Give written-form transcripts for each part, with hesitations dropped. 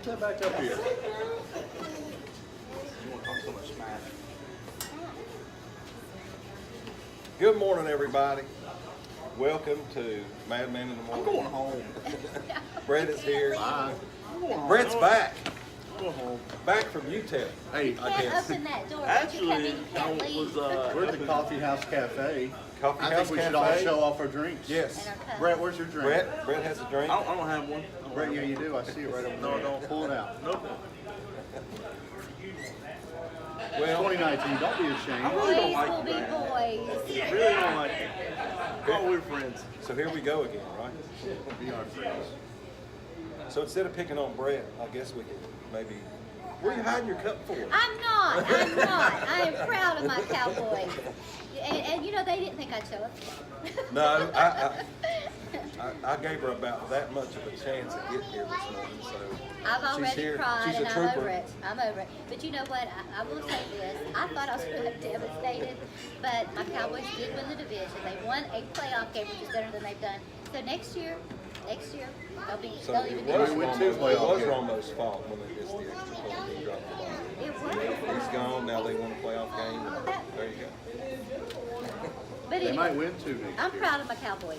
Put that back up here. You want to talk so much smack. Good morning, everybody. Welcome to Madman in the I'm Morning. going home. Brett is here. Bye. I'm going home. Brett's back. I'm going home. Back from UTEP. Hey, I Can't guess. open that door. Once you come Actually, in, you can't I leave. was we're at the Coffee House Cafe. Coffee I House think we should all Cafe. show off our drinks. Yes. And our cups. Brett, where's your drink? Brett has a drink. I don't have one. Brett, yeah, you do. I see it right over No, I there. don't. Pull it out. Nope. Well, 2019. Don't be I ashamed. really don't Boys like will you, be man. boys. Really don't like you. Oh, we're friends. so here we go again, right? Be our friends. So instead of picking on Brett, I guess we could maybe. What are you hiding your cup for? I'm not. I am proud of my Cowboys. And you know, they didn't think I'd show up. No, I gave her about that much of a chance of getting here this morning, so I've she's already here. cried She's a and I'm trooper. over it. I'm over it. But you know what? I will say this. I thought I was going to be devastated, but my Cowboys did win the division. They won a playoff game, which is better than they've done. So next year, they'll be. So they'll it even was, do win it. two it playoff was games. Romo's fault when they missed the extra point. He dropped the ball. It was. He's gone. Now they won a playoff game. There you go. But They anyway, might win two next I'm year. proud of my Cowboys.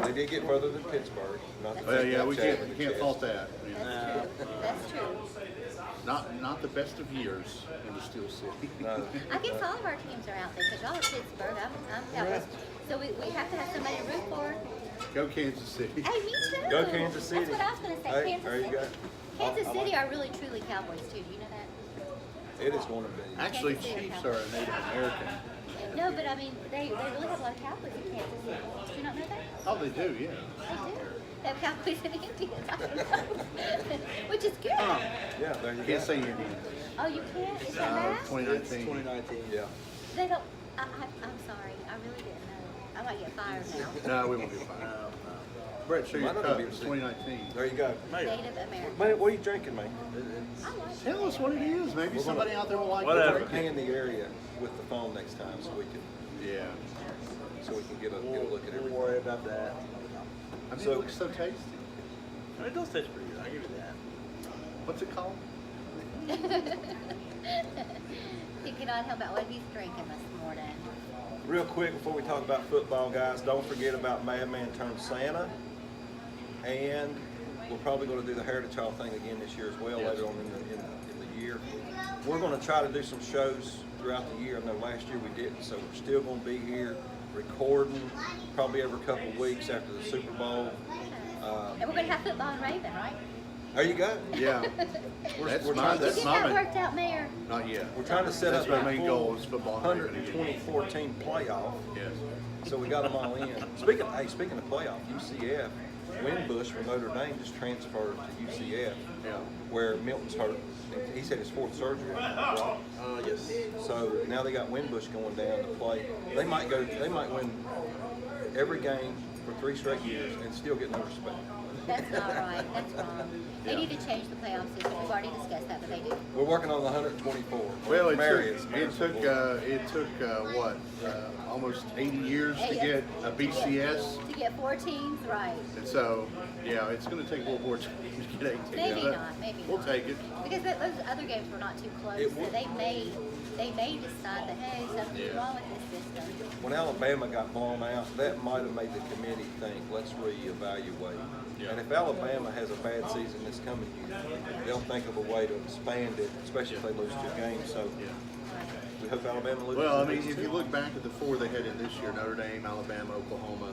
They did get further than Pittsburgh. Not to Well, take yeah, that we jab can't in the can't chest. fault that. I mean, That's true. That's true. not the best of years in the Steel City. No. I guess all of our teams are out there because y'all are Pittsburgh. I'm Cowboys. So we have to have somebody to root for. Go Kansas City. Hey, me too. Go Kansas City. That's what I was going to say. Hey, Kansas there you City. go. Kansas I City like are really truly Cowboys too. Do you know that? It is going to be. Actually, Kansas City Chiefs are a Native American. No, but I mean they really have a lot of Cowboys in Kansas City. Did you not know that? Oh, they do, yeah. They do. They have Cowboys and Indians. I don't know. Which is good. Yeah, there you You go. can't say Indians. Oh, you can't? Is that bad? 2019. 2019. Yeah. They don't. I'm sorry. I really didn't know. I might get fired now. No, we won't be fine. Brett, show your Might not cup. be It's able to see. 2019. There you go. Native American. Man, what are you drinking, man? I like Tell us what it is. Maybe We're somebody gonna- out there will like Whatever. it. Hang in the area with the phone next time so we can Yeah. get a look at We'll everything. worry about that. I mean, So- it looks so tasty. It does taste pretty good. I'll give you that. What's it called? He cannot help about what he's drinking this morning. Real quick before we talk about football, guys, don't forget about Madman Turned Santa, and we're probably going to do the Heritage Hall thing again this year as well Yes. later on in the year. We're going to try to do some shows throughout the year. I know last year we didn't, so we're still going to be here recording probably every couple of weeks after the Super Bowl. And we're going to have football in Raven, right? There you go. Yeah. We're That's trying mine. to- Get That's that mine. worked out, Mayor. Not yet. We're trying to set That's up my a main full goal is football. 124 team playoff. Yes. So we got them all in. Speaking of playoff, UCF, Winbush from Notre Dame just transferred to UCF, Yeah. where Milton's hurt. And he said his fourth surgery. Right? Yes. So now they got Winbush going down to play. They might win every game for 3 straight years and still get no respect. That's not right. That's wrong. They Yeah. need to change the playoff system. We've already discussed that, but they do. We're working on the 124. Well, Marius. it took what almost 80 years to get a BCS, To get 4 teams, right. and so yeah, it's going to take World War II to get 18. Maybe Yeah, not, maybe we'll not. take it. Because those other games were not too close, It so wa- they may decide that, hey, something's Yeah. wrong with this system. When Alabama got blown out, that might have made the committee think, let's reevaluate. Yeah. And if Alabama has a bad season this coming year, they'll think of a way to expand it, especially if they lose 2 games. So Yeah. we hope Alabama loses. Well, I the mean, next if 2. you look back at the 4 they had in this year, Notre Dame, Alabama, Oklahoma,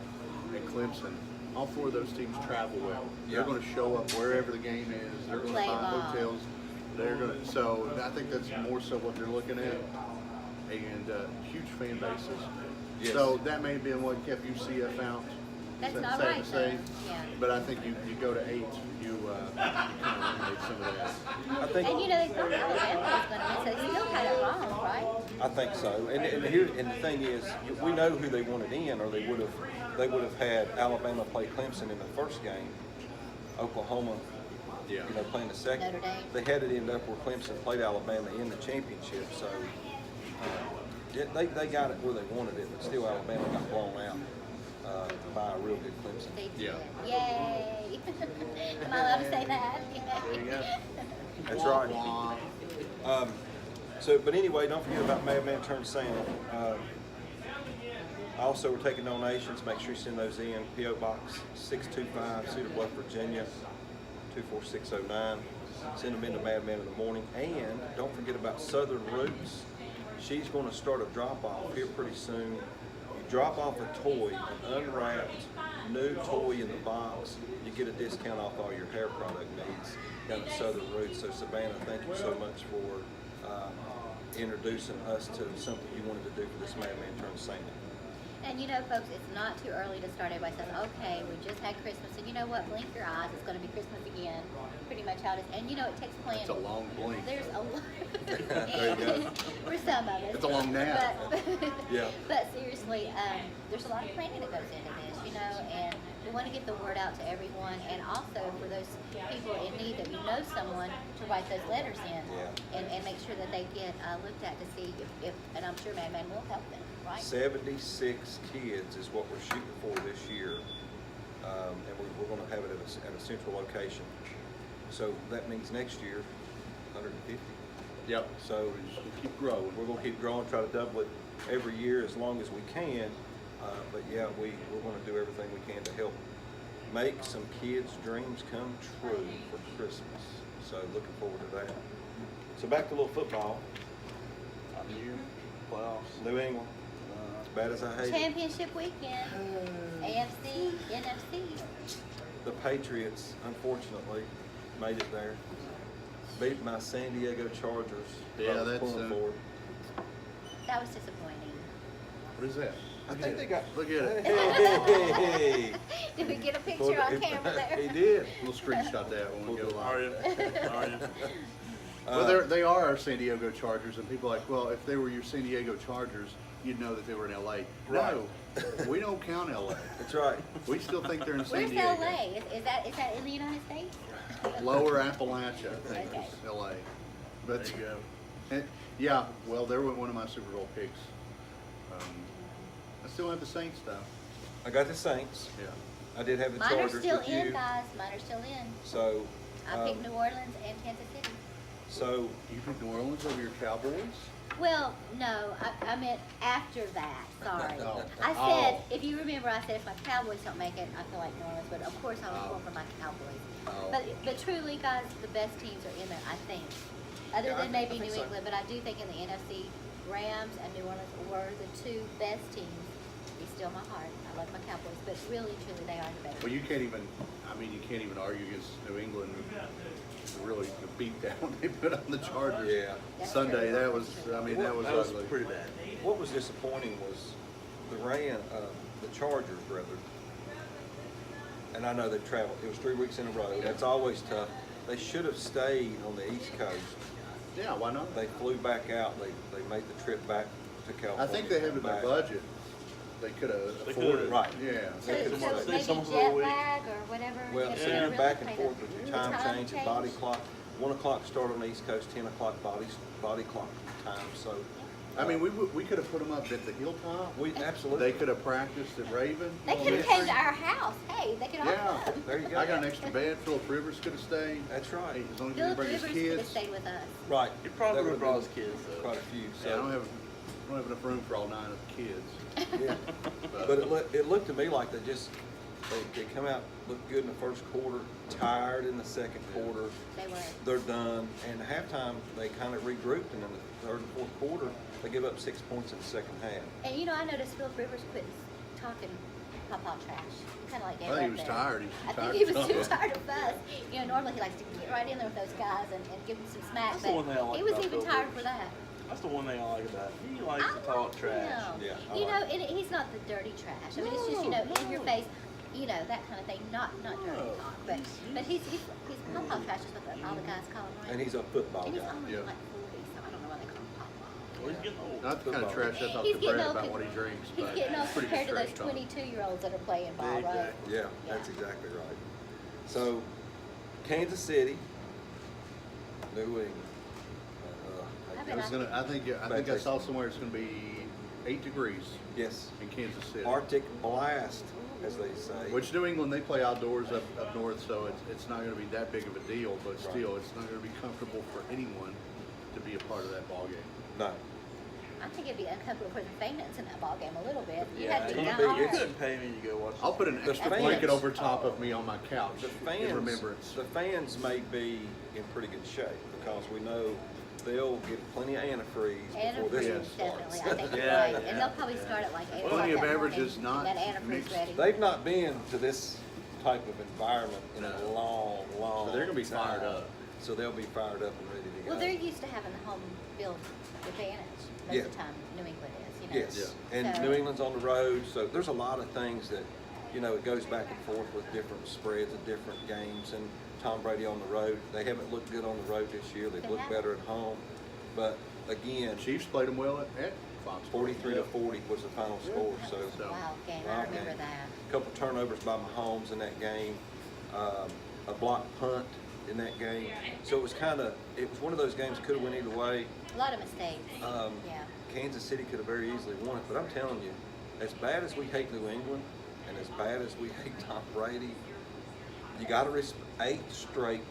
and Clemson, all 4 of those teams travel well. Yeah. They're going to show up wherever the game is. They're going to Play find ball. hotels. They're going to. So I think that's more so what they're looking at, and huge fan bases. Yes. So that may have been what kept UCF out. That's Sad- not sad right, to say. though. Yeah. But I think you go to 8, you kind of eliminate some of that. I think And you know, they thought Alabama was going to win, so they still had it wrong, right? I think so. And the thing is, we know who they wanted in, or they would have had Alabama play Clemson in the first game, Oklahoma, Yeah. playing the second. Notre Dame. They had it end up where Clemson played Alabama in the championship. So yeah, they got it where they wanted it, but still Alabama got blown out by a real good Clemson. They did. Yeah. Yay! Am I allowed to say that? There you go. That's right. But anyway, don't forget about Madman Turns Santa. Also, we're taking donations. Make sure you send those in. P.O. Box 625, Cedar Bluff, Virginia, 24609. Send them into Madman in the morning. And don't forget about Southern Roots. She's going to start a drop-off here pretty soon. You drop off a toy, an unwrapped new toy in the box, you get a discount off all your hair product needs down at Southern Roots. So Savannah, thank you so much for introducing us to something you wanted to do for this Madman Turns Santa. And you know, folks, it's not too early to start. Everybody says, okay, we just had Christmas. And you know what? Blink your eyes. It's going to be Christmas again. Pretty much how it is. And you know, it takes planning. It's a long blink. There's a lot. There you go. For some of us. It's a long nap. But, Yeah. but seriously, there's a lot of planning that goes into this, you know, and we want to get the word out to everyone. And also for those people in need that we know someone to write those letters in Yeah. and make sure that they get looked at to see if and I'm sure Madman will help them, right? 76 kids is what we're shooting for this year, and we're going to have it at a central location. So that means next year, 150. Yep. So We just keep growing. we're going to keep growing, try to double it every year as long as we can. But yeah, we're going to do everything we can to help make some kids' dreams come true for Christmas. So looking forward to that. So back to a little football. Time of year, playoffs. New England, as bad as I hate it. Championship weekend, AFC, NFC. The Patriots, unfortunately, made it there. Beat my San Diego Chargers. Yeah, I was that's, pulling for it. That was disappointing. What is that? I think they got. Look at it. Hey. Did we get a picture on camera there? He did. We'll screenshot that when we go Are live. you? Are you? Well, they are our San Diego Chargers, and people are like, well, if they were your San Diego Chargers, you'd know that they were in LA. No, we don't count LA. That's right. We still think they're in San Where's Diego. LA? Is that in the United States? Lower Appalachia, I think, Okay. is LA. But There you go. yeah, well, they were one of my Super Bowl picks. I still have the Saints though. I got the Saints. Yeah. I did have the Mine are Chargers still with in, you. guys. Mine are still in. So, I picked New Orleans and Kansas City. so You picked New Orleans over your Cowboys? Well, no, I meant after that. Sorry. Oh. I said, Oh. if you remember, I said if my Cowboys don't make it, I feel like New Orleans. But of course, I was Oh. going for my Cowboys. Oh. But truly, guys, the best teams are in there. I think, other Yeah, I than think- maybe I think New so. England, but I do think in the NFC, Rams and New Orleans were the two best teams. Be still my heart. I love my Cowboys, but really, truly, they are the best. Well, you can't even. I mean, you can't even argue against New England. Really, the beat down they put on the Chargers. Yeah. That's Sunday, true. that was. I mean, that was That was ugly. pretty bad. what was disappointing was the Chargers, rather. And I know they've traveled. It was 3 weeks in a row. That's always tough. They should have stayed on the East Coast. Yeah, why not? They flew back out. They made the trip back to California. I think they have in their back. budget. They could have They afforded. could've. Right. Yeah. So, They could've so stayed. maybe Someone for a jet week. lag or whatever. Well, if so they you're really back and played forth a- with your the time change and body clock. 1 o'clock start on the East Coast, 10 o'clock body clock time. So I mean, we could have put them up at the Hilltop. we absolutely. They could have practiced at Raven. They could have came to our house. Hey, they could have Yeah. all come. There you go. I got an extra bed. Philip Rivers could have stayed. That's right. As long as he Philip didn't bring his Rivers could have kids. stayed with us. Right. He probably That would have brought his been kids though. quite a few. So. Yeah, I don't have enough room for all 9 of the kids. Yeah. But it looked to me like they come out, looked good in the first quarter, tired in the second quarter. They were. They're done. And at halftime, they kind of regrouped, and in the third and fourth quarter, they give up 6 points in the second half. And you know, I noticed Philip Rivers quit talking pop trash. Kind of like I think he was tired. He was I tired think he of was too talking. tired of us. You know, normally he likes to get right in there with those guys and give them some smack. That's the one But thing I like he was about even Philip tired Rivers. for that. That's the one thing I like about him. He likes I to talk like trash. him. Yeah, I You like know, and he's not the dirty trash. I mean, it's just, you know, in your face, you know, that kind of thing. Not dirty No. talk, but he's pop trash is what all the guys call him, right? And he's a football And he's guy. only Yeah. like 40, so I don't know why they call him pop. Well, he's getting old. Not the kind of trash I talk He's to getting Brad old about con- what he drinks, He's but getting old it's pretty compared to good those trash talk. 22-year-olds that are playing ball, right? Exactly. Yeah, that's exactly right. So, Kansas City, New England. I bet I think I saw somewhere it's gonna be 8 degrees Yes. in Kansas City. Arctic blast. as they say. Which New England, they play outdoors up north, so it's not going to be that big of a deal. But still, it's not going to be comfortable for anyone to be a part of that ball game. No. I think it'd be uncomfortable for the fans in that ball game a little bit. You Yeah, had to you, be it'd down be- you hard. couldn't pay me to go watch. I'll put an The extra fans- blanket over top of me on my couch The in fans, remembrance. the fans may be in pretty good shape because we know they'll get plenty of antifreeze before this one Antifreeze, starts. definitely. I think you're Yeah, right. yeah. And they'll probably start at like 8 o'clock Plenty of that morning, beverages and not that antifreeze mixed. ready. They've not been to this type of environment in a No. long So they're gonna be fired time. up. So they'll be fired up and ready to go. Well, they're used to having the home field advantage most Yeah. of the time. New England is, you know. Yes, and So- New England's on the road, so there's a lot of things that, you know, it goes back and forth with different spreads of different games. And Tom Brady on the road, they haven't looked good on the road this year. They've They looked haven't. better at home, but again, Chiefs played them well at Fox. 43 to 40 was the final score. That So was a wild game. I Wild remember game. that. a couple turnovers by Mahomes in that game, a blocked punt in that game. So it was one of those games that could have went either way. A lot of mistakes. Yeah. Kansas City could have very easily won it, but I'm telling you, as bad as we hate New England and as bad as we hate Tom Brady, you got to respect 8 straight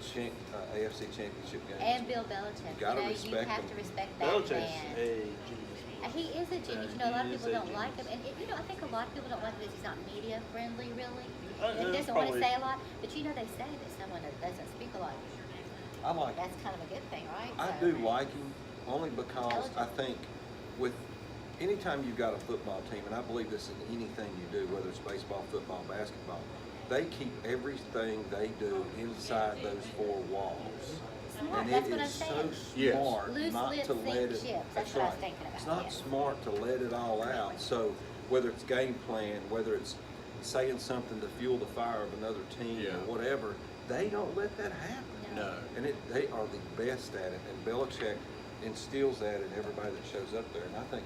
AFC Championship games. And Bill Belichick. You gotta you respect have him. to respect that Belichick's man. a genius. He is a genius. You know, a lot of He is people a don't like him, genius. and you know, I think a lot of people don't like him because he's not media friendly, really. And he that's doesn't want to probably- say a lot. But you know, they say that someone that doesn't speak a lot, I like him. that's kind of a good thing, right? I So- do like him only because I think with anytime you've got a football team, and I believe this in anything you do, whether it's baseball, football, basketball, they keep everything they do inside those 4 walls. Smart, And that's it what I'm is so saying. Yes. smart Loose not lips to sink let it. ships. That's That's what I was right. thinking about, It's not yeah. smart to let it all out. So whether it's game plan, whether it's saying something to fuel the fire of another team Yeah. or whatever, they don't let that happen. No. And they are the best at it. And Belichick instills that in everybody that shows up there. And I think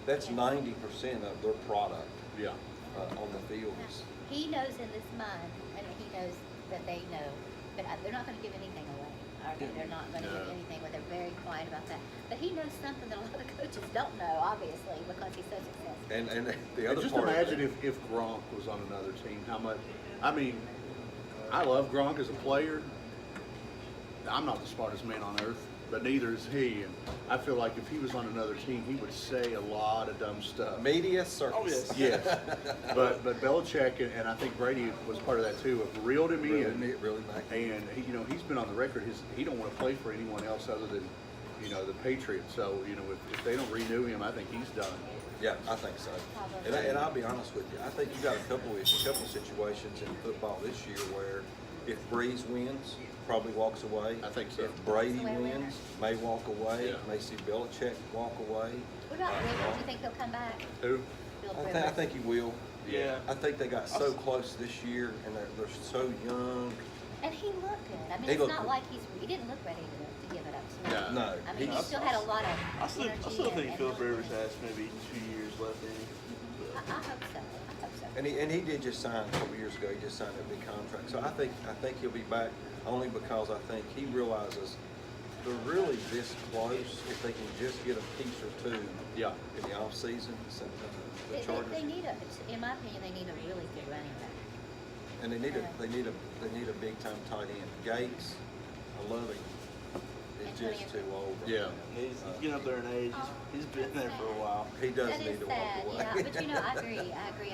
that's 90% of their product Yeah. on the field. He knows in his mind, and he knows that they know, but they're not going to give anything away. They're not going to No. give anything away. They're very quiet about that. But he knows something that a lot of coaches don't know, obviously, because he's so successful. And the And other just part of imagine it- if Gronk was on another team, how much. I mean, I love Gronk as a player. I'm not the smartest man on earth, but neither is he. And I feel like if he was on another team, he would say a lot of dumb stuff. media circus. Oh, yes. Yes, but Belichick and I think Brady was part of that too. Have reeled him in, Really back. and he's been on the record. He don't want to play for anyone else other than the Patriots. So if they don't renew him, I think he's done. Yeah, I think so. Probably. And I'll be honest with you. I think you got a couple situations in football this year where if Breeze wins, probably walks away. I think so. If Brady That's the way it wins, may walk away. Yeah. May see Belichick walk away. What about Rivers? Do you think he'll come back? Who? Bill I Rivers. think he will. Yeah. I think they got so close this year, and they're so young. And he looked good. I mean, He it's looked not good. like he didn't look ready to give it up. So No. No, I mean, he he's- still had a lot of I still energy. think and Philip Rivers willingness. has maybe 2 years left in him. I hope so. I hope so. And he did just sign a couple years ago. He just signed a big contract. So I think he'll be back only because I think he realizes they're really this close if they can just get a piece or two Yeah. in the off season. So, the Chargers They need in my opinion, they need a really good running back. and they need a big time tight end. Gates, I love him. It's just too old. Yeah. He's getting up there in age. He's been there for a while. He does That need is to walk sad, away. yeah. But I agree.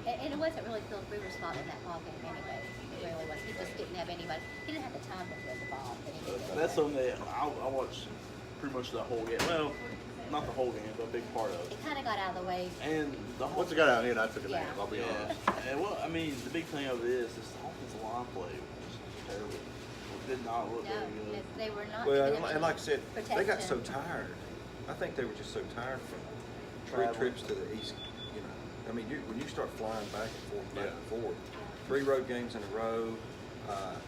And it wasn't really Philip Rivers' fault in that ball game anyway. It really was. He just didn't have anybody. He didn't have the time to throw the ball. But he needed That's to. something that I watched pretty much the whole game. Well, not the whole game, but a big part of it. It kind of got out of the way. And the whole Once it got out here, I took a Yeah. nap. I'll be honest. yeah. And well, I mean, the big thing of it is this offensive line play was terrible. It did not look No, very good. they were not. Well, giving him and like I said, any they got so protection. tired. I think they were just so tired from Travel. 3 trips to the east. I mean, when you start flying back and forth, back Yeah. and forth, 3 road games in a row.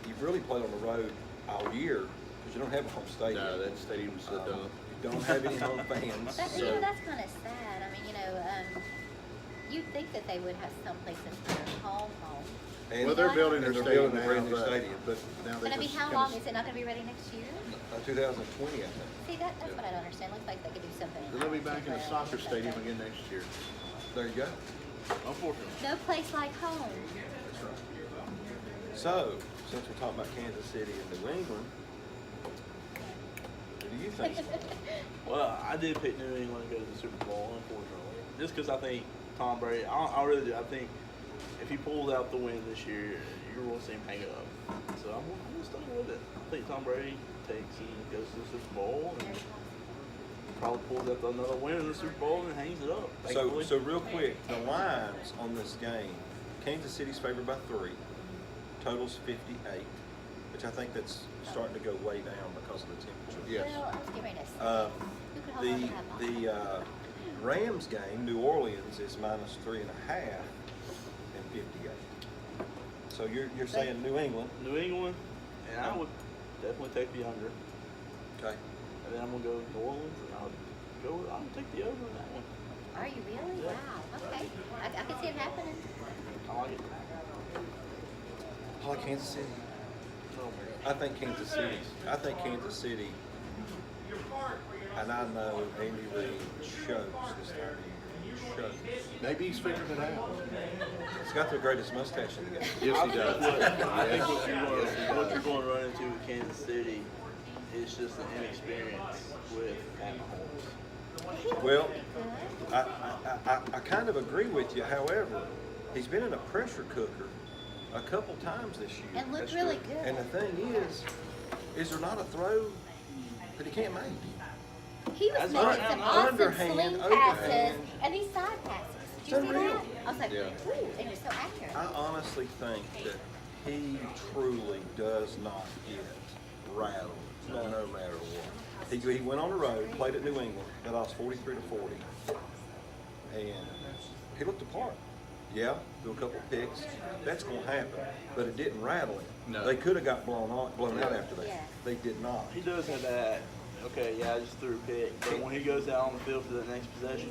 You've really played on the road all year because you don't have a home stadium. No, that stadium's a dump. You don't have any home fans. That's, so- that's kind of sad. I mean, you'd think that they would have some places for home. and Well, they're building their they're stadium building a now, brand new but stadium. now they But I mean, just how kinda long is it not going to be ready next year? 2020, I think. See, that's what I don't understand. Looks like they could do something. Then they'll be back in a Well, soccer but, stadium again next year. There you go. Unfortunately. No place like home. That's right. So, since we're talking about Kansas City and New England, what do you think? Well, I did pick New England to go to the Super Bowl, unfortunately. Just because I think Tom Brady, I really do. I think if he pulls out the win this year, you're going to see him hang it up. So I'm going to stay with it. I think Tom Brady takes and goes to the Super Bowl and probably pulls out another win in the Super Bowl and hangs it up. So, so real quick, the lines on this game, Kansas City's favored by 3, totals 58, which I think that's starting to go way down because of the temperature. Yes. Well, I was getting ready to say, who could hold on to that ball? The Rams game, New Orleans is minus 3.5 and 58. So you're saying New England? New England, and I would definitely take the under. Okay. And then I'm going to go New Orleans, and I'll take the over in that one. Are you really? Yeah. Wow. Okay. I can see it happening. I like it. I like Kansas City. Oh, man. I think Kansas City, and I know Andy Reid chokes this time of year. Chokes. Maybe he's figured it out. He's got the greatest mustache in the game. Yes, he does. I think what you're going to run into with Kansas City is just an inexperience with Pat Mahomes. He was Well, pretty good. I kind of agree with you. However, he's been in a pressure cooker a couple times this year. And looked That's really true. good. And the thing is there not a throw that he can't make? He was That's making right. some awesome Underhand, sling overhand. passes and these side passes. Did you It's see unreal. that? I was like, Yeah. ooh, and you're so accurate. I honestly think that he truly does not get rattled, no matter what. He went on the road, played at New England, they lost 43-40, and he looked apart. Yeah, threw a couple of picks. That's going to happen, but it didn't rattle him. No. They could have got blown out after that. Yeah. They did not. He does have that. Okay, yeah, I just threw a pick. But when he goes out on the field for the next possession,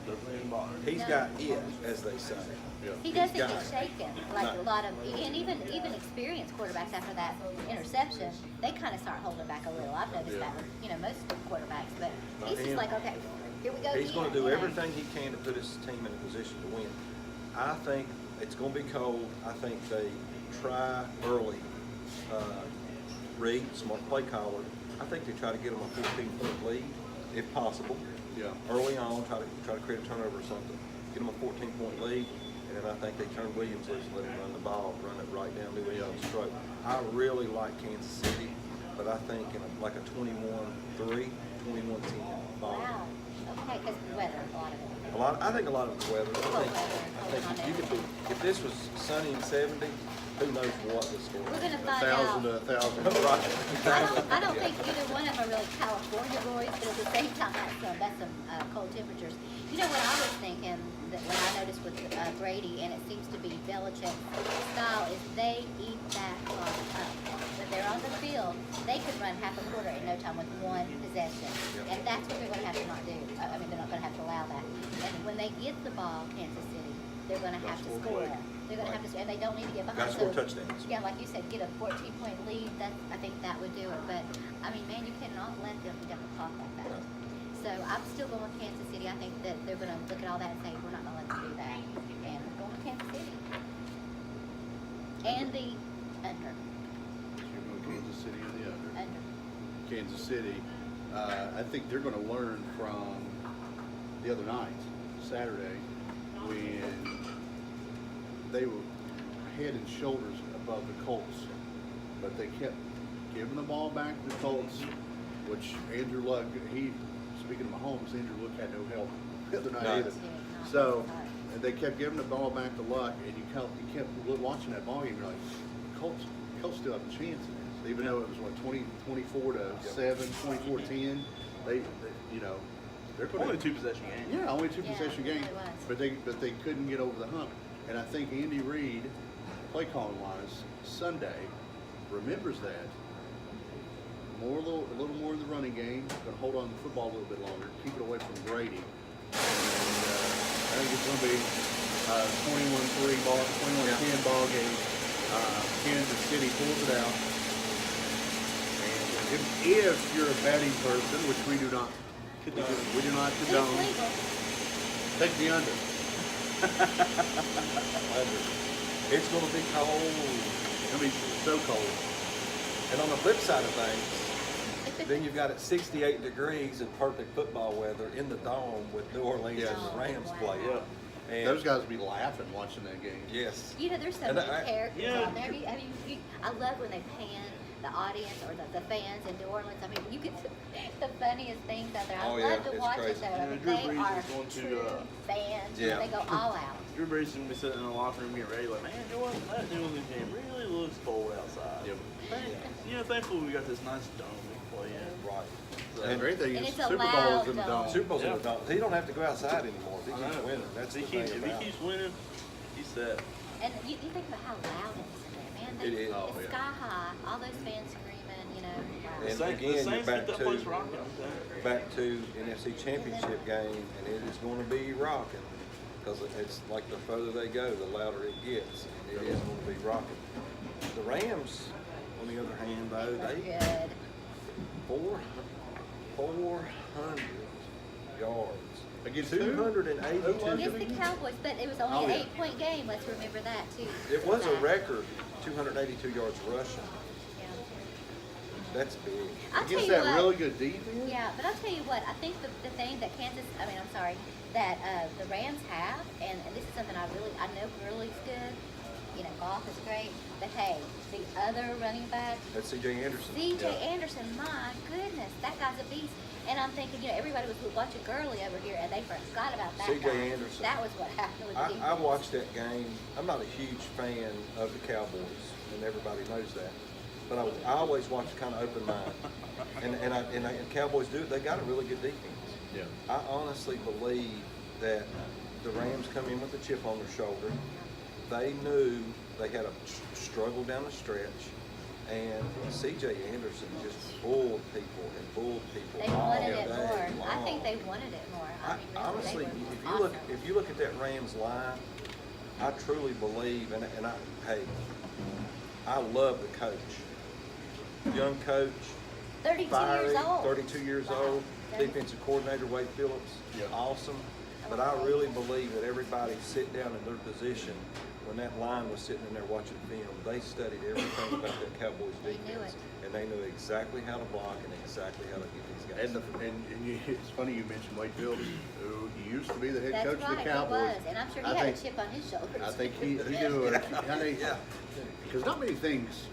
doesn't even bother. He's No. got it, as they say. Yeah. He doesn't got get it. shaken like No. a lot of, and even experienced quarterbacks after that interception, they kind of start holding back a little. I've noticed that with most quarterbacks, but Not he's just him. like, okay, here we go. He's going to again, do you know? everything he can to put his team in a position to win. I think it's going to be cold. I think they try early. Reed, smart play caller. I think they try to get them a 14-point lead, if possible. Yeah. Early on, try to create a turnover or something. Get them a 14-point lead, and then I think they turn Williams loose and let him run the ball, run it right down New England's throat. I really like Kansas City, but I think in like a 21-3, 21-10 ball. Wow. Okay, because the weather, a lot of it. I think a lot of it's weather. I think if you could be, if this was sunny and 70, who knows what the score We're is. gonna 1,000 find out. to 1,000. Right. I don't think either one of them are really California boys, but at the same time, that's some cold temperatures. You know what I was thinking, that what I noticed with Brady, and it seems to be Belichick's style, is they eat that clock up. When they're on the field, they could run half a quarter in no time with one possession. Yep. And that's what they're gonna have to not do. I mean, they're not gonna have to allow that. And when they get the ball, Kansas City, they're gonna have to Score score. quick. They're gonna have to, and they don't need to get behind. Gotta score So, touchdowns. yeah, like you said, get a 14-point lead. I think that would do it. But I mean, man, you cannot let them eat up the clock like that. No. So I'm still going with Kansas City. I think that they're going to look at all that and say, we're not going to let them do that. And we're going with Kansas City. And the under. You're going Kansas City and the other. Under. Kansas City, I think they're going to learn from the other night, Saturday, when they were head and shoulders above the Colts, but they kept giving the ball back to the Colts, which Andrew Luck, speaking of Mahomes, Andrew Luck had no help the other night No. either. So they kept giving the ball back to Luck, and you kept watching that ball game. You're like, Colts still have a chance in this, even though it was what 24 to 7, 24-10. They they're going Only a 2-possession game. yeah, only two Yeah, possession it game, really was. but they couldn't get over the hump. And I think Andy Reid, play calling wise, Sunday remembers that. A little more in the running game, but hold on to the football a little bit longer, keep it away from Brady. And, I think it's going to be 21-3 ball, 21-10 ball game. Kansas City pulls it out. And if you're a betting person, which we do not condone, But it's legal. take the under. It's gonna be cold. It's gonna be so cold. And on the flip side of things, then you've got it 68 degrees in perfect football weather in the dome with New Orleans Yes. and the Rams Wow. play. Yeah. And Those guys will be laughing watching that game. yes. You know, there's so And many I- characters yeah. out there. I love when they pan the audience or the fans in New Orleans. I mean, you get the funniest things out there. I Oh, love yeah, to it's watch crazy. it though. I Yeah, mean, Drew they Brees are is going to, true fans. Yeah. They go all out. Drew Brees is gonna be sitting in the locker room getting ready, like, man, you know what? That New Orleans game really looks cold outside. Yep. You know, thankfully we got this nice dome we can play in. Right. The And great thing And is it's a Super Bowl loud is in the dome. dome. Super Bowl's in Yeah. the dome. He don't have to go outside anymore if he I keeps know. winning. That's If the he thing keeps, if about he it. keeps winning, he's set. And you think about how loud it is in there, man. It is. Oh, It's yeah. sky high. All those fans screaming, you know. Wow. And The again, you're Saints back get that to- place rocking, I'm telling you. Back to NFC Championship game, and it is going to be rocking because it's like the further they go, the louder it gets. And it is going to be rocking. The Rams, on the other hand, though, They're they good. 400 yards Against who? 282. Against the Cowboys, but it was only Oh, an yeah. 8-point game. Let's remember that too. It was a That. record, 282 yards rushing. Yeah. That's big. I'll tell Against you that what. really good defense. Yeah, but I'll tell you what, I think the thing that the Rams have, and this is something I know Gurley's good, you know, Goff is great, but hey, the other running back, That's C.J. Anderson. C.J. Yeah. Anderson, my goodness, that guy's a beast. And I'm thinking, you know, everybody was watching Gurley over here, and they forgot about that C.J. guy. Anderson. That was what happened with the I defense. watched that game. I'm not a huge fan of the Cowboys, and everybody knows that. But I always watch kind of open mind. And Cowboys do it. They got a really good defense. Yeah. I honestly believe that the Rams come in with a chip on their shoulder. They knew they had a struggle down the stretch, and C.J. Anderson just bulled people and bulled people. They all wanted it day more. I think long. they wanted it more. I mean, really, Honestly, they were if awesome. you look at that Rams line, I truly believe, I love the coach, young coach, 32 fiery, years old. 32 years Wow. old, 30. defensive coordinator Wade Phillips, Yeah. awesome. But I really believe that everybody sit down in their position when that line was sitting in there watching film. They studied everything about that Cowboys They knew defense, it. and they knew exactly how to block and exactly how to get these guys. It's funny you mentioned Wade Phillips, who used to be the head That's coach right, of the he Cowboys. was, and I'm sure he I had think- a chip on his shoulder. I think too. he knew it. Yeah. Because not many things,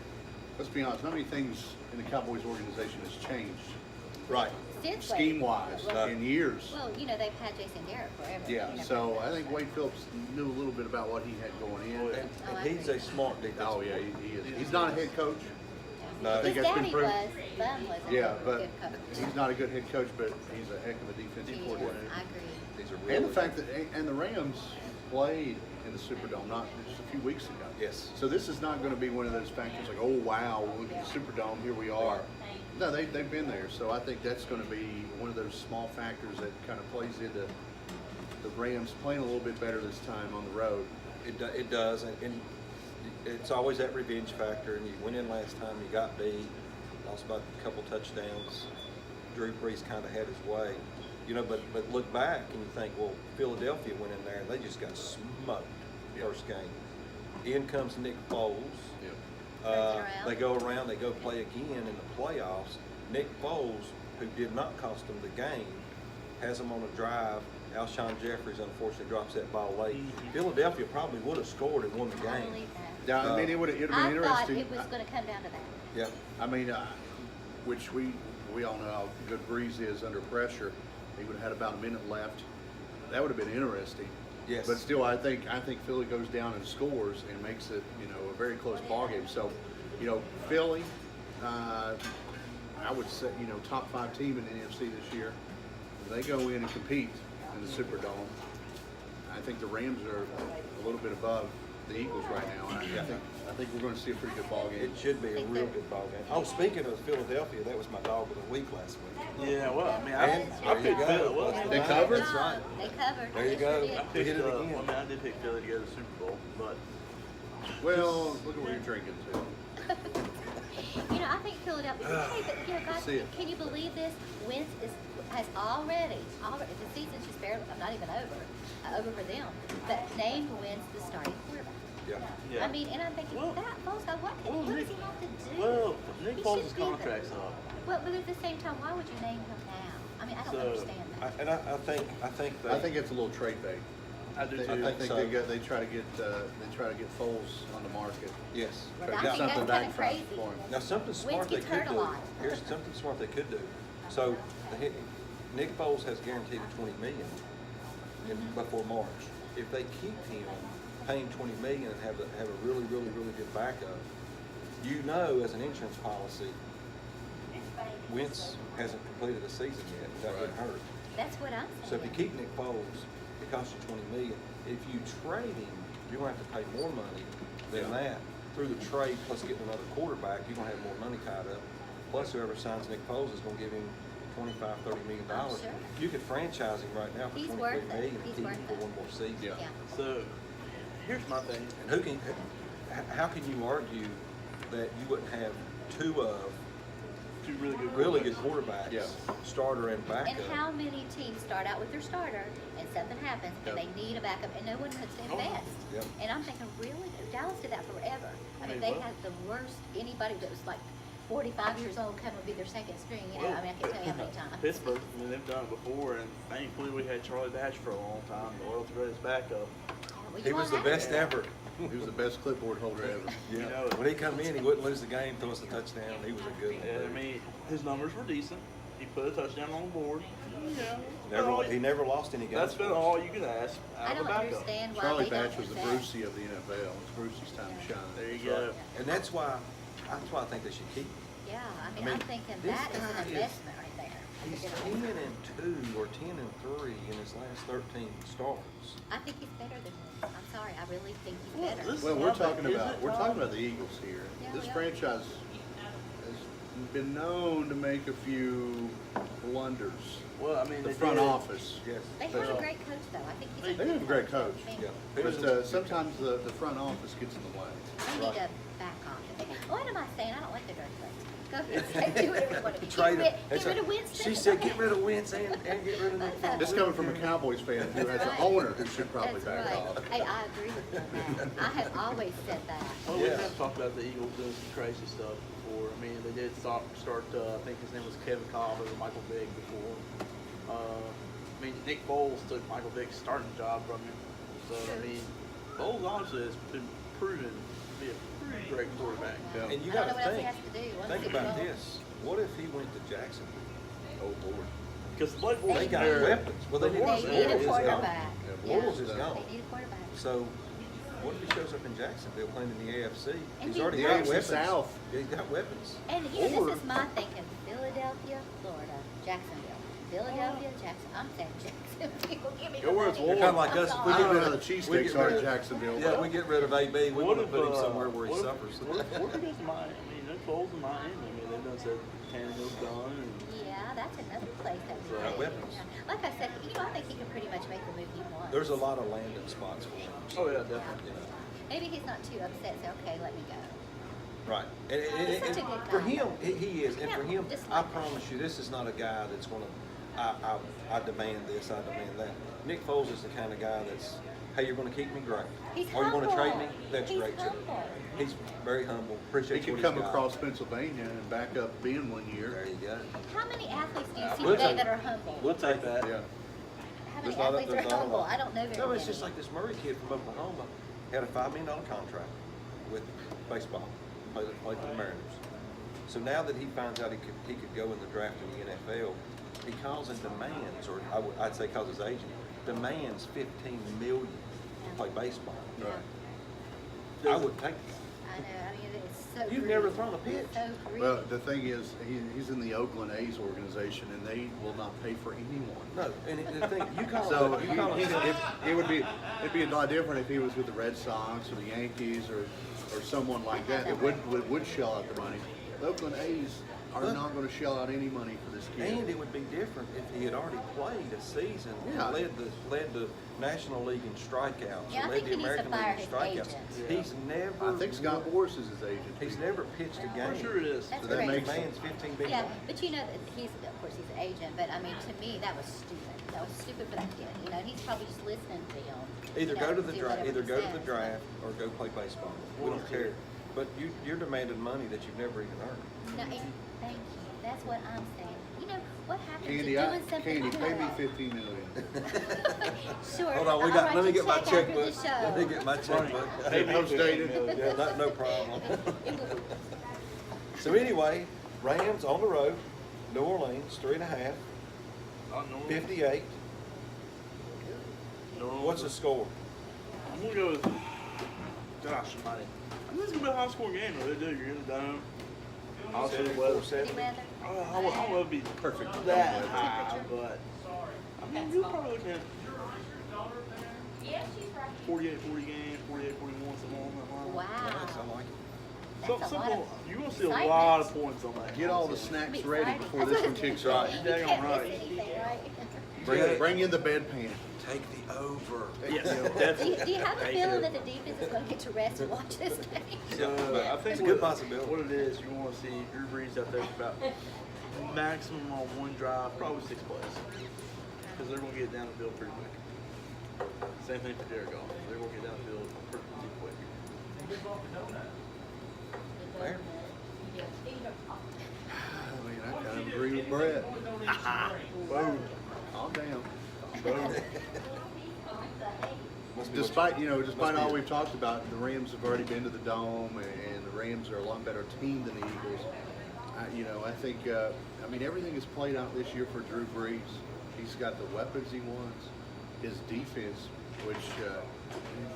let's be honest, not many things in the Cowboys organization has changed Right. Since Wade- scheme-wise well, in years. Well, you know, they've had Jason Garrett forever. Yeah, You know, so pretty I much. think Wade Phillips knew a little bit about what he had going in. Oh, yeah. And, Oh, I and he's agree. a smart defensive. Oh, yeah, he is. He's not a head coach. No, I think His that's been daddy proved. was, Bum was a Yeah, good but coach. he's not a good head coach, but he's a heck of a He defensive is. coordinator. I agree. He's a really And the fact that, and the Rams played in the Superdome not just a few weeks ago. Yes. So this is not going to be one of those factors like, oh wow, look at the Superdome, here we are. No, they've been there. So I think that's going to be one of those small factors that kind of plays into the Rams playing a little bit better this time on the road. It does, and it's always that revenge factor. And you went in last time, you got beat, lost by a couple touchdowns. Drew Brees kind of had his way, you know. But look back and you think, well, Philadelphia went in there and they just got smoked first game. In comes Nick Foles. Yeah. Around. They go around, they go play again in the playoffs. Nick Foles, who did not cost them the game, has them on a drive. Alshon Jeffries unfortunately drops that ball late. Philadelphia probably would have scored and won the I game. believe that. Now, I mean, it would have been I thought interesting. it was going to come down to that. Yeah, I mean, which we all know how good Breeze is under pressure. He would have had about a minute left. That would have been interesting. Yes. But still, I think Philly goes down and scores and makes it, you know, a very close ball game. So, you know, Philly, I would say, you know, top 5 team in the NFC this year. They go in and compete in the Superdome. I think the Rams are a little bit above the Eagles right now. And I think we're going to see a pretty good ball game. it should be a real good ball game. Oh, speaking of Philadelphia, that was my dog of the week last week. Yeah, well, I mean, And I there you picked go. Philly. Well, I mean, They covered? That's right. They covered. There you They go. sure did. I We picked, hit it well, again. I mean, I did pick Philly to go to the Super Bowl, but Well, look at what you're drinking too. You know, I think Philadelphia. Okay, but you know, guys, See it. can you believe this? Wentz has already the season's just barely, not even over for them. But named Wentz the starting quarterback. Yeah. Yeah. I mean, and I'm thinking, Well- that Foles, what does he have to do? Well, Nick He Foles' should be the- contract's up. Well, but at the same time, why would you name him now? I mean, I don't So, understand that. I think they, I think it's a little trade bait. I do I too. think so. they try to get Foles on the market. yes. Well, Try I to get think something that's back kinda from crazy. him. Now, something smart they gets could hurt a do. lot. Here's something smart they could do. So, Nick Foles has guaranteed $20 million before March. If they keep him, paying $20 million and have a really good backup, you know, as an insurance policy, Wentz hasn't completed a season yet without getting hurt. That's what I'm So if you saying. keep Nick Foles, it costs you $20 million. If you trade him, you're gonna have to pay more money than Yeah. that through the trade plus getting another quarterback. You're gonna have more money tied up. Plus, whoever signs Nick Foles is gonna give him $25-30 million. Oh, sure. You could franchise him right now for He's $23 worth it. million and He's keep him worth for it. one more season. Yeah. Yeah. So, here's my thing. And how can you argue that you wouldn't have two really good quarterbacks, Yeah. starter and backup? And how many teams start out with their starter and something happens and Yep. they need a backup and no one puts them Oh. best? Yep. And I'm thinking, really? Dallas did that forever. I mean, mean, they well- had the worst, anybody that was like 45 years old come and be their second string. You know, I mean, I can't tell you how many times. Pittsburgh, I mean, they've done it before, and thankfully we had Charlie Batch for a long time, the world's greatest backup. Well, He you was won't the have best to. ever. He was the best clipboard holder ever. Yeah. You know it. When he come in, he wouldn't lose the game, throw us a touchdown. He was a good one. And, I mean, his numbers were decent. He put a touchdown on the board. He never lost any games. That's been for us. all you could ask I out of a don't backup. understand why Charlie they don't Batch was the do that. Brucey of the NFL. It's Brucey's time to shine. There you That's go. right. And that's why I think they should keep him. Yeah, I mean, I mean, I'm thinking this that is guy an is- investment right there. He's You know, 10-2 or 10-3 in his last 13 starts. I think he's better than him. I'm sorry, I really think he's Well, better. listen, Well, we're How bad talking is about it, we're Tom? talking about the Eagles here. Yeah, This we are. franchise has been known to make a few blunders. Well, I mean, The they front did. office. Yes. They have But, a great coach, though. I think he's They a They good have a great coach. I mean, Yeah. But sometimes the front office gets in the way. They need to back off. What am I saying? I don't like the dirty plays. Go ahead, say do whatever you want to do. Trade him. Get rid of Winston. She said, get rid of Wentz and get rid of Nick Foles. This coming from a Cowboys fan who has an Right. owner who should probably That's back right. off. Hey, I agree with you on that. I have always said that. Well, we Yeah. have talked about the Eagles doing some crazy stuff before. I mean, they did start I think his name was Kevin Cobb over Michael Vick before. I mean, Nick Foles took Michael Vick's starting job from him. So, I mean, Foles obviously has been proven to be a pretty great quarterback. Yeah. And you I don't got know what to else he think, has to do. Once think he about goes- this. What if he went to Jacksonville? Oh, Lord. Because Blake Bortles They got there- weapons. Well, they the didn't. Bortles They there need a is gone. quarterback. Yeah, Bortles Yeah. is gone. They need a quarterback. So, what if he shows up in Jacksonville playing in the AFC? And He's he already The got AFC weapons. South. Yeah, he's got weapons. And you know, Or- this is my thinking. Philadelphia, Florida, Jacksonville. Philadelphia, Jackson. I'm saying Jacksonville. Give me Go the where it's money. You're kind of like I'm us. sorry. We We get get rid of rid the we cheesesteaks get out rid of of- Jacksonville. Yeah, we get rid of AB. We What want to if, put him somewhere where he what if- suffers. What if he goes to Miami? I mean, Nick Foles in Miami. I mean, they've done said Tannehill's gone. And Yeah, that's another place that we Got could. weapons. Yeah. Like I said, you know, I think he can pretty much make the move he wants. There's a lot of landing spots for him. oh, yeah, definitely. You know. Maybe he's not too upset. Say, okay, let me go. Right. And, He's such a good for guy. him, he is. And for Yeah, him, just I like that. promise you, this is not a guy that's going to, I demand this, I demand that. Nick Foles is the kind of guy that's, hey, you're going to keep me, great. He's Or you're going to trade humble. me, that's He's great too. humble. He's very humble, He appreciates could what come he's got. across Pennsylvania and back up Ben one There year. you go. How many athletes do you see We'll today take- that are humble? We'll take that. Yeah. How many There's not a- athletes are there's not a humble? lot. I don't know very No, many. it's just like this Murray kid from Oklahoma had a $5 million contract with baseball, played for the Mariners. So now that he finds out he could go in the draft in the NFL, he calls and demands, or I'd say calls his agent, demands $15 million to play baseball. Yeah. I would take that. I know. I mean, it's so. You've greedy. never thrown a pitch. It's so greedy. Well, the thing is, he's in the Oakland A's organization, and they will not pay for anyone. No, and the thing, you call So it, you call it, it'd be a lot different if he was with the Red Sox or the Yankees or someone like that that would shell out the money. The Oakland A's are not going to shell out any money for this kid. And it would be different if he had already played a season Yeah. and led the National League in strikeouts, Yeah, I or think led the he needs to American fire League in his strikeouts. agent. Yeah. He's never. I think Scott Boras is his agent. He's never pitched a game. I'm sure it is. That's So that great. makes Man's 15 big Yeah, bucks. but you know that of course he's an agent, but I mean, to me, that was stupid. That was stupid for that kid. You know, he's probably just listening to film. Either you know, go to the do draft, whatever either he go to the says. draft or go play baseball. We One don't or two. care. But you're demanding money that you've never even earned. No, thank you. That's what I'm saying. You know, what happens Candy, to doing something Candy, pay me good? $15 million. Sure. Hold on, I'll let write me you get my a check after the checkbook. show. Let me get my checkbook. Hey, updated. Yeah, no problem. So anyway, Rams on the road, New Orleans, 3.5, Not normal. 58. Normal. What's the score? I'm gonna go with. Gosh, almighty. I think it's gonna be a high scoring game. Though. They do. You're in the dome. Also, the weather. 74-70. Any weather? I would be Perfect. that high, but I mean, you're probably looking at 48-40 game, 48-41, something along that line. Wow. Nice, I like it. That's a lot of You're gonna see a excitement. lot of points on that. Get all the It's snacks gonna be ready exciting. before this one kicks off. You're You daggone can't right. miss anything, right? Bring in the bedpan. Take the over. Yes, Do definitely. you have a feeling that the defense is going to get to rest and watch this game? So, I think It's a good possibility. What it is, you want to see Drew Brees out there for about maximum on one drive, probably 6 plays, because they're going to get down the field pretty quick. Same thing for Jared Goff. They're going to get down the field pretty quick. Fair. I mean, I kind of agree with Brett. Boom. Oh, damn. Boom. Must be Despite, what you know, despite must all be- we've talked about, the Rams have already been to the Dome, and the Rams are a lot better team than the Eagles. I think, I mean, everything is played out this year for Drew Brees. He's got the weapons he wants. His defense, which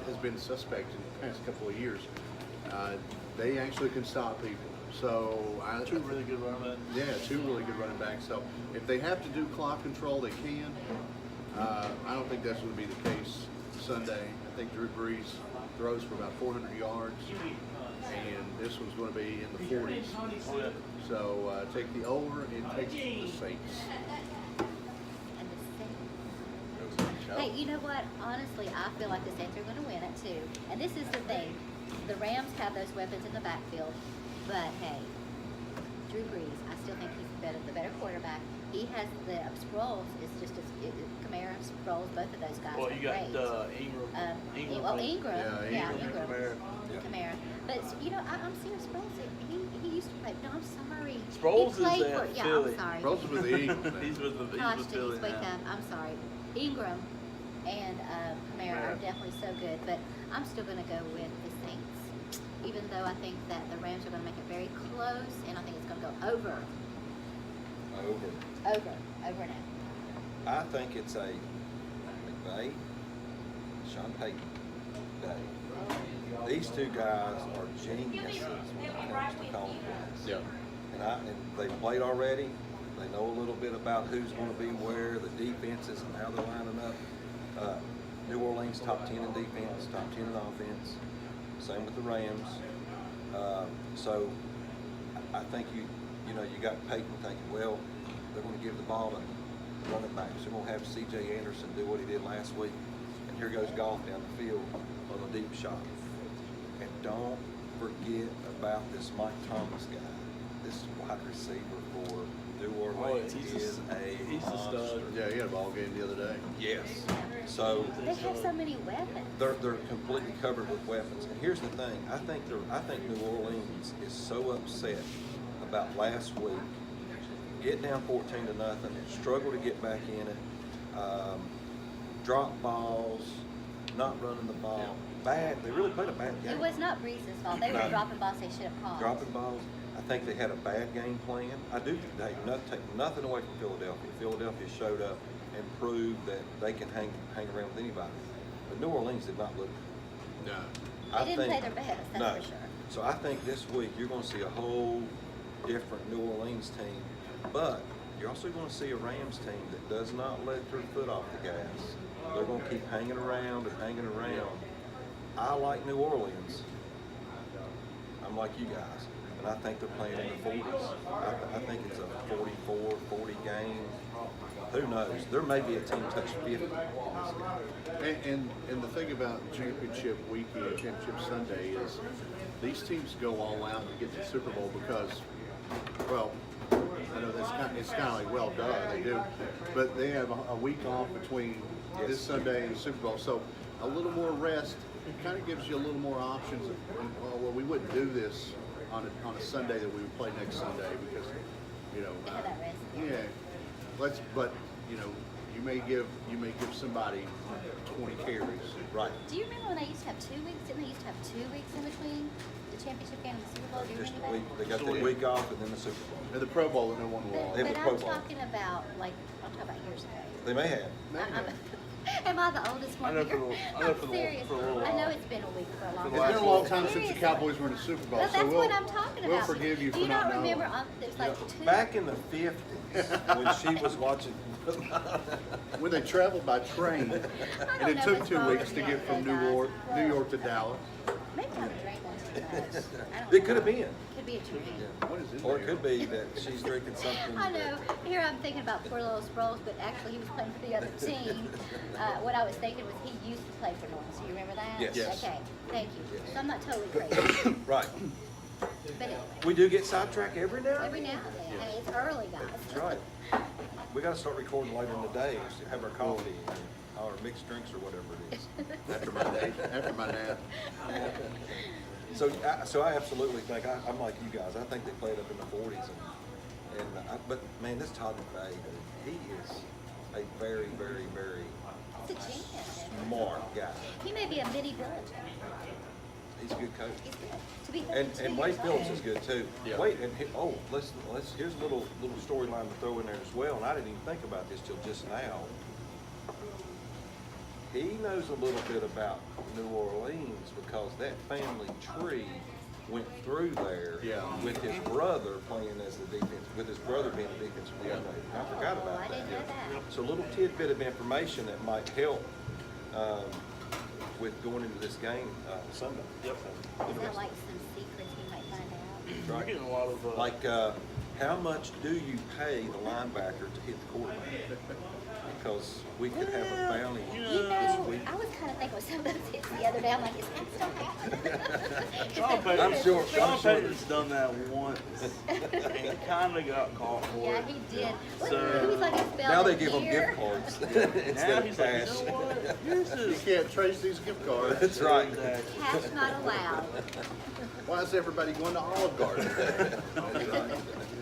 has been suspect in the past couple of years, they actually can stop people. So Two really good running backs. yeah, two really good running backs. So if they have to do clock control, they can. I don't think that's going to be the case Sunday. I think Drew Brees throws for about 400 yards, and this one's going to be in the 40s. Oh, yeah. So take the over and take the Saints. And the Saints. Hey, you know what? Honestly, I feel like the Saints are going to win it too. And this is the thing: the Rams have those weapons in the backfield, but hey, Drew Brees, I still think he's the better quarterback. He has the Sproles. It's just Kamara, Sproles, both of those guys. Well, are you got great. Ingram. Ingram. Yeah, Ingram and Kamara. Yeah. Kamara. But you know, I'm serious. Sproles, he used to play. No, I'm sorry. Sproles he played is at for, yeah, Philly. I'm sorry. Rose with the Eagles. man. He's with Gosh, Philly geez, wake now. up. I'm sorry. Ingram and Kamara are Kamara. definitely so good, but I'm still going to go with the Saints, even though I think that the Rams are going to make it very close, and I think it's going to go over now. I think it's a McVay, Sean Payton day. These two guys are geniuses when it comes to calling plays. Yeah. And they've played already. They know a little bit about who's going to be where, the defenses, and how they're lining up. New Orleans top 10 in defense, top 10 in offense. Same with the Rams. So I think you got Peyton thinking, well, they're going to give the ball to running backs. They're going to have C.J. Anderson do what he did last week, and here goes Goff down the field on a deep shot. And don't forget about this Mike Thomas guy. This wide receiver for New Orleans is he's a stud. monster. Yeah, he had a ball game the other day. Yes. So They have so many weapons. they're completely covered with weapons. And here's the thing: I think New Orleans is so upset about last week, get down 14-0, struggle to get back in it, drop balls, not running the ball. Bad. They really played a bad game. It was not Breeze's fault. They were No. dropping balls they should have caught. Dropping balls. I think they had a bad game plan. I do take nothing away from Philadelphia. Philadelphia showed up and proved that they can hang around with anybody. But New Orleans did not look. No. They didn't play their best, that's no. for sure. So I think this week you're going to see a whole different New Orleans team, but you're also going to see a Rams team that does not let their foot off the gas. They're going to keep hanging around and hanging around. I like New Orleans. I'm like you guys. and I think they're playing in the 40s. I think it's a 44, 40 game. Who knows? There may be a team touch 50. And the thing about championship weekend, championship Sunday is these teams go all out to get to the Super Bowl because, well, I know it's kind of like, well, duh, they do, but they have a week off between this Sunday and the Super Bowl, so a little more rest. It kind of gives you a little more options. Well, we wouldn't do this on a Sunday that we would play next Sunday because, you know, They have that rest. yeah. But you know, you may give somebody 20 carries. Right. Do you remember when they used to have 2 weeks? Didn't they used to have 2 weeks in between the championship game and the Super Bowl? Do you Just remember a that? week. They got the week off and then the Super Bowl. And the Pro Bowl that no one will. But, They have but a Pro I'm Bowl. talking about I'm talking about years ago. They may have. Am I the oldest one I know here? for the- I'm serious. for a little I know while. it's been a week for a long For It's time. been a long time since the Seriously. Cowboys were in the Super Bowl, Well, so that's we'll what I'm talking we'll about. forgive you Do for you not not knowing. remember? There's like two. Back in the 50s, when she was watching. When they traveled by train, I and don't it know took what's 2 wrong weeks with to you get from guys. New York to Dallas. Maybe I'm drinking too much. I don't It could have know. been. Could be a dream. What is in Or it there? could be that she's drinking something. I know. Here I'm thinking about poor little Sproles, but actually he was playing for the other team. What I was thinking was he used to play for Norton. So you remember that? Yes. Yes. Okay. Thank you. Yes. So I'm not totally crazy. Right. But anyway, We do get sidetracked every now and every then. now and then. Hey, it's early, guys. That's right. We got to start recording later in the day. Have our coffee and our mixed drinks or whatever it is. After my day, after my nap. So I absolutely think I'm like you guys. I think they played up in the 40s, but man, this Todd McVay, he is a very, very, very It's a genius. smart guy. He may be a mini Belichick. He's a good coach. He's good. To be And 32 Wade years Phillips old. is good too. Yeah. Wait, and let's here's a little storyline to throw in there as well. And I didn't even think about this till just now. He knows a little bit about New Orleans because that family tree went through there Yeah. with his brother playing as the defense, with his brother being a defensive coordinator. I forgot Oh, about I didn't know that. that. So a little tidbit of information that might help with going into this game Sunday. Yep. Is that like some secrets he might find out? We're getting a lot of Like, how much do you pay the linebacker to hit the quarterback? Because we could have a bounty You You this know, week. I was kind of thinking of some of those hits the other day. I'm like, is that still happening? Sean Payton, I'm sure- Sean I'm sure. Payton's done that once and kind of got caught for Yeah, it. he did. So- He was like, it's spelled Now they in give them here. gift cards Now instead of he's like, cash. you know what? This You is can't trace these gift cards. That's right. Exactly. Cash not allowed. Why is everybody going to Olive Garden? Get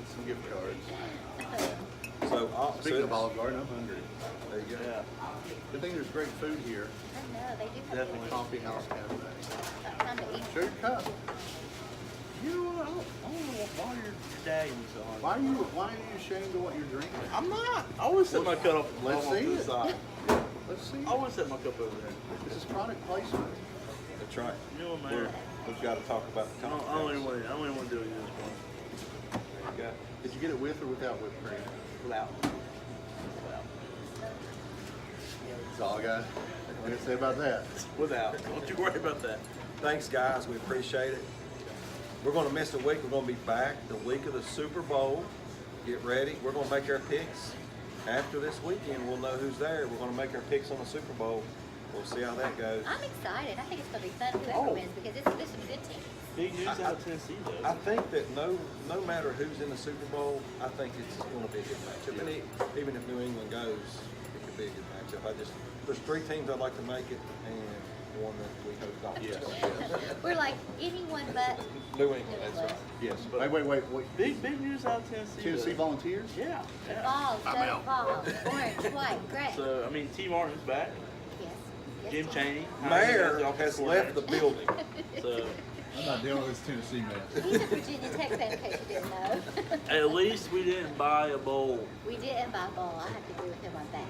some gift cards. So Speaking of Olive Garden, I'm hungry. there you go. Yeah. Good thing there's great food here. I know, they do have Definitely. Coffee House Cafe. time to eat. Share your cup. You know what? I don't know why your dad was on. Why are you ashamed of what you're drinking? I'm not. I would set my cup up. Let's almost see to the it. side. Let's see. I would set my cup over there. This is product placement. That's right. You know what, man? We've got to talk about the I don't even conference. want to do it at this point. There you go. Did you get it with or without whipped cream? Without. That's all I got. What to say about that? Without. Don't you worry about that. Thanks, guys. We appreciate it. We're going to miss a week. We're going to be back the week of the Super Bowl. Get ready. We're going to make our picks. After this weekend, we'll know who's there. We're going to make our picks on the Super Bowl. We'll see how that goes. I'm excited. I think it's going to be fun whoever Oh. wins because there's some good teams. Big news out of Tennessee, though. I think that no matter who's in the Super Bowl, I think it's going to be a good matchup. And even if New England goes, it could be a good matchup. There's 3 teams I'd like to make it, and one that we hope don't. Yes. We're like anyone but New England, that's right. Yes. Wait. Big news out of Tennessee. Tennessee though. Volunteers? Yeah. Yeah. balls, I'm no out. balls, orange, white, gray. So, I mean, T. Martin's back. Yes. Yes, Jim yes. Chaney. Mayor the offensive has left the coordinator. building. So, I'm not dealing with this Tennessee mess. He's a Virginia Tech fan, in case you didn't know. at least we didn't buy a bowl. We didn't buy a bowl. I have to agree with him on that.